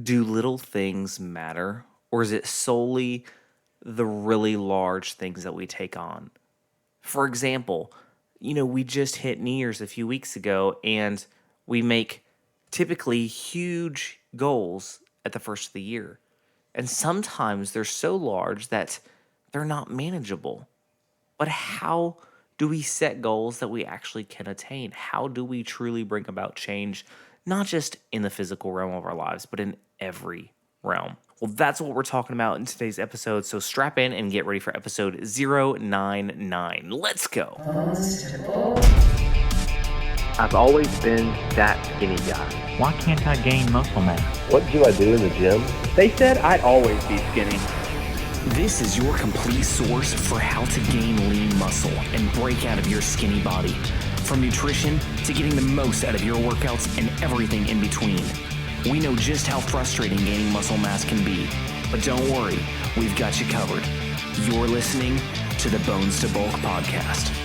do little things matter, or is it solely the really large things that we take on? For example, we just hit New Year's a few weeks ago, and we make typically huge goals at the first of the year. And sometimes they're so large that they're not manageable. But how do we set goals that we actually can attain? How do we truly bring about change, not just in the physical realm of our lives, but in every realm? Well, that's what we're talking about in today's episode. So strap in and get ready for episode 099. Let's go. I've always been that skinny guy. Why can't I gain muscle mass? What do I do in the gym? They said I'd always be skinny. This is your complete source for how to gain lean muscle and break out of your skinny body. From nutrition to getting the most out of your workouts and everything in between. We know just how frustrating gaining muscle mass can be, but don't worry, we've got you covered. You're listening to the Bones to Bulk podcast.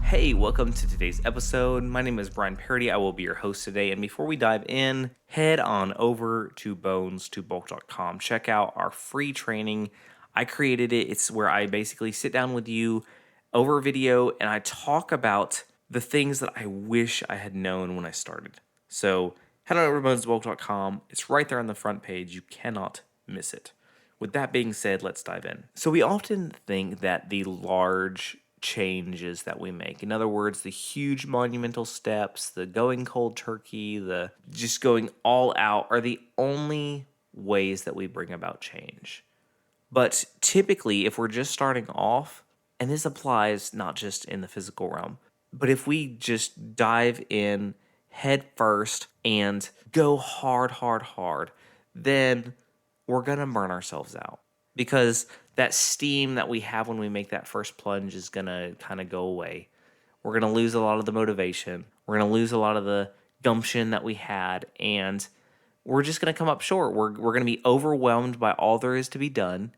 Hey, welcome to today's episode. My name is Brian Parody. I will be your host today. And before we dive in, head on over to bonestobulk.com. Check out our free training. I created it. It's where I basically sit down with you over video and I talk about the things that I wish I had known when I started. So head on over to bonestobulk.com. It's right there on the front page. You cannot miss it. With that being said, let's dive in. So we often think that the large changes that we make, in other words, the huge monumental steps, the going cold turkey, the just going all out, are the only ways that we bring about change. But typically, if we're just starting off, and this applies not just in the physical realm, but if we just dive in head first and go hard, then we're going to burn ourselves out. Because that steam that we have when we make that first plunge is going to kind of go away. We're going to lose a lot of the motivation. We're going to lose a lot of the gumption that we had. And we're just going to come up short. We're going to be overwhelmed by all there is to be done.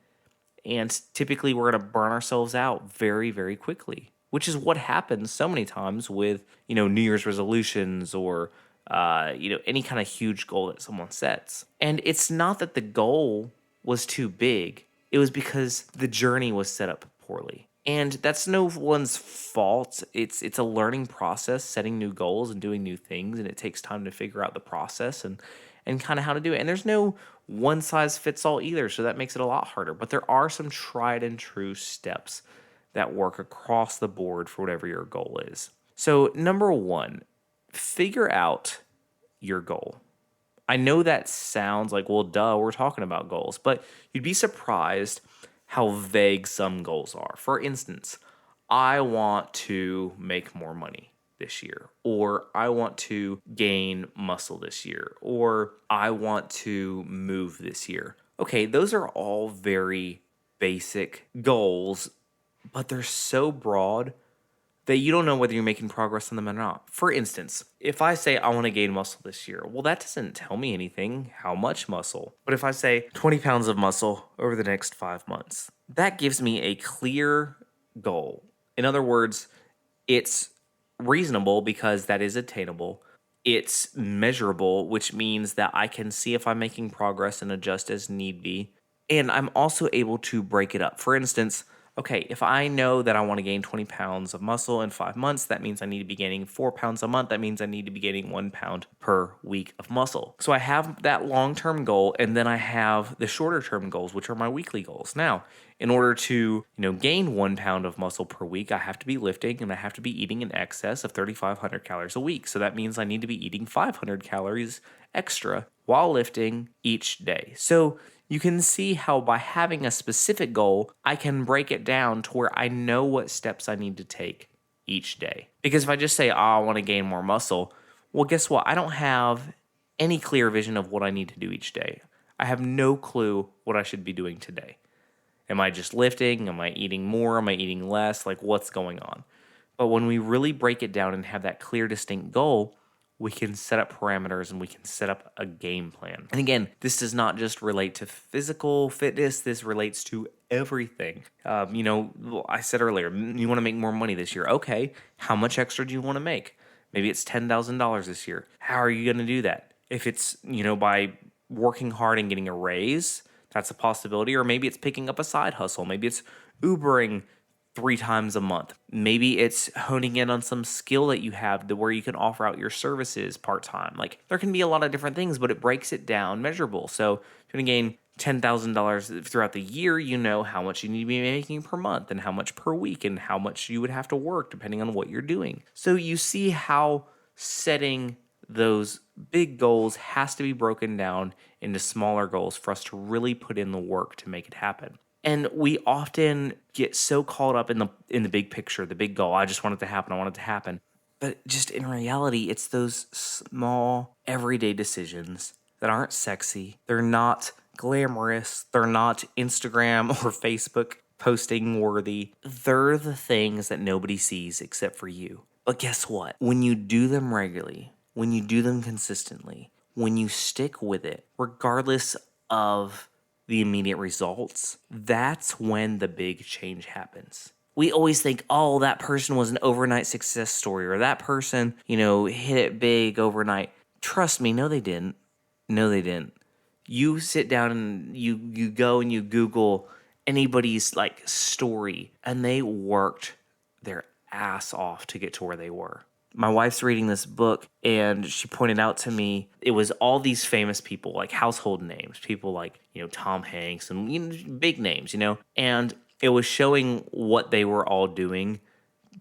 And typically we're going to burn ourselves out very, very quickly. Which is what happens so many times with, New Year's resolutions or, any kind of huge goal that someone sets. And it's not that the goal was too big. It was because the journey was set up poorly. And that's no one's fault. It's a learning process, setting new goals and doing new things, and it takes time to figure out the process and kind of how to do it. And there's no one size fits all either, so that makes it a lot harder. But there are some tried and true steps that work across the board for whatever your goal is. So number one, figure out your goal. I know that sounds like, well, duh, we're talking about goals, but you'd be surprised how vague some goals are. For instance, I want to make more money this year, or I want to gain muscle this year, or I want to move this year. Okay, those are all very basic goals, but they're so broad that you don't know whether you're making progress on them or not. For instance, if I say I want to gain muscle this year, well, that doesn't tell me anything, how much muscle. But if I say 20 pounds of muscle over the next 5 months, that gives me a clear goal. In other words, it's reasonable because that is attainable. It's measurable, which means that I can see if I'm making progress and adjust as need be. And I'm also able to break it up. For instance, okay, if I know that I want to gain 20 pounds of muscle in 5 months, that means I need to be gaining 4 pounds a month. That means I need to be gaining 1 pound per week of muscle. So I have that long-term goal, and then I have the shorter-term goals, which are my weekly goals. Now, in order to, gain 1 pound of muscle per week, I have to be lifting, and I have to be eating in excess of 3,500 calories a week. So that means I need to be eating 500 calories extra while lifting each day. So you can see how by having a specific goal, I can break it down to where I know what steps I need to take each day. Because if I just say, I want to gain more muscle, well, guess what? I don't have any clear vision of what I need to do each day. I have no clue what I should be doing today. Am I just lifting? Am I eating more? Am I eating less? Like, what's going on? But when we really break it down and have that clear, distinct goal, we can set up parameters and we can set up a game plan. And again, this does not just relate to physical fitness. This relates to everything. I said earlier, you want to make more money this year. Okay, how much extra do you want to make? Maybe it's $10,000 this year. How are you going to do that? If it's, by working hard and getting a raise. That's a possibility. Or maybe it's picking up a side hustle. Maybe it's Ubering 3 times a month. Maybe it's honing in on some skill that you have to where you can offer out your services part-time. Like, there can be a lot of different things, but it breaks it down measurable. So if you're going to gain $10,000 throughout the year, you know how much you need to be making per month and how much per week and how much you would have to work depending on what you're doing. So you see how setting those big goals has to be broken down into smaller goals for us to really put in the work to make it happen. And we often get so caught up in the big picture, the big goal. I just want it to happen. I want it to happen. But just in reality, it's those small, everyday decisions that aren't sexy. They're not glamorous. They're not Instagram or Facebook posting worthy. They're the things that nobody sees except for you. But guess what? When you do them regularly, when you do them consistently, when you stick with it, regardless of the immediate results, that's when the big change happens. We always think, oh, that person was an overnight success story, or that person, hit it big overnight. Trust me, no, they didn't. No, they didn't. You sit down and you go and you Google anybody's story, and they worked their ass off to get to where they were. My wife's reading this book, and she pointed out to me it was all these famous people, like household names, people like, Tom Hanks and big names, and it was showing what they were all doing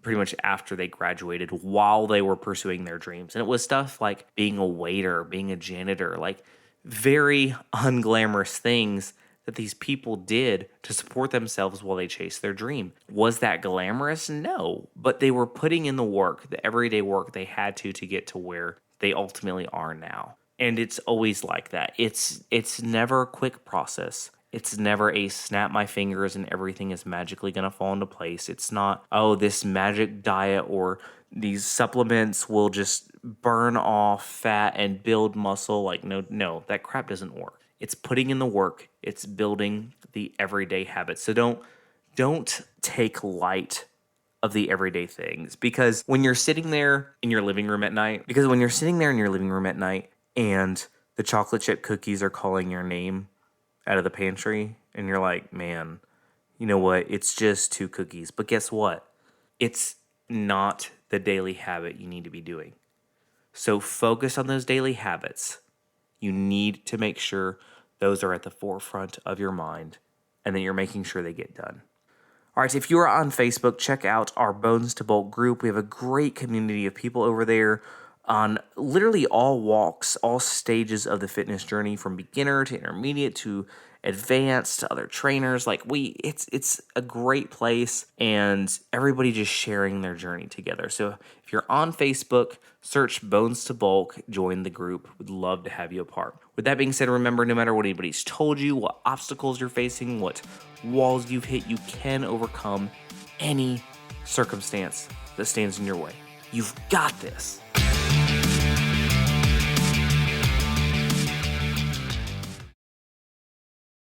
pretty much after they graduated while they were pursuing their dreams. And it was stuff like being a waiter, being a janitor, like very unglamorous things that these people did to support themselves while they chased their dream. Was that glamorous? No. But they were putting in the work, the everyday work they had to get to where they ultimately are now. And it's always like that. It's never a quick process. It's never a snap my fingers and everything is magically going to fall into place. It's not, oh, this magic diet or these supplements will just burn off fat and build muscle. No, that crap doesn't work. It's putting in the work. It's building the everyday habits. So don't take light of the everyday things, because when you're sitting there in your living room at night, and the chocolate chip cookies are calling your name out of the pantry, and you're like, man, you know what? It's just 2 cookies. But guess what? It's not the daily habit you need to be doing. So focus on those daily habits. You need to make sure those are at the forefront of your mind and that you're making sure they get done. All right, if you are on Facebook, check out our Bones to Bulk group. We have a great community of people over there on literally all walks, all stages of the fitness journey, from beginner to intermediate to advanced to other trainers. It's a great place, and everybody just sharing their journey together. So if you're on Facebook, search Bones to Bulk, join the group. We'd love to have you a part. With that being said, remember, no matter what anybody's told you, what obstacles you're facing, what walls you've hit, you can overcome any circumstance that stands in your way. You've got this.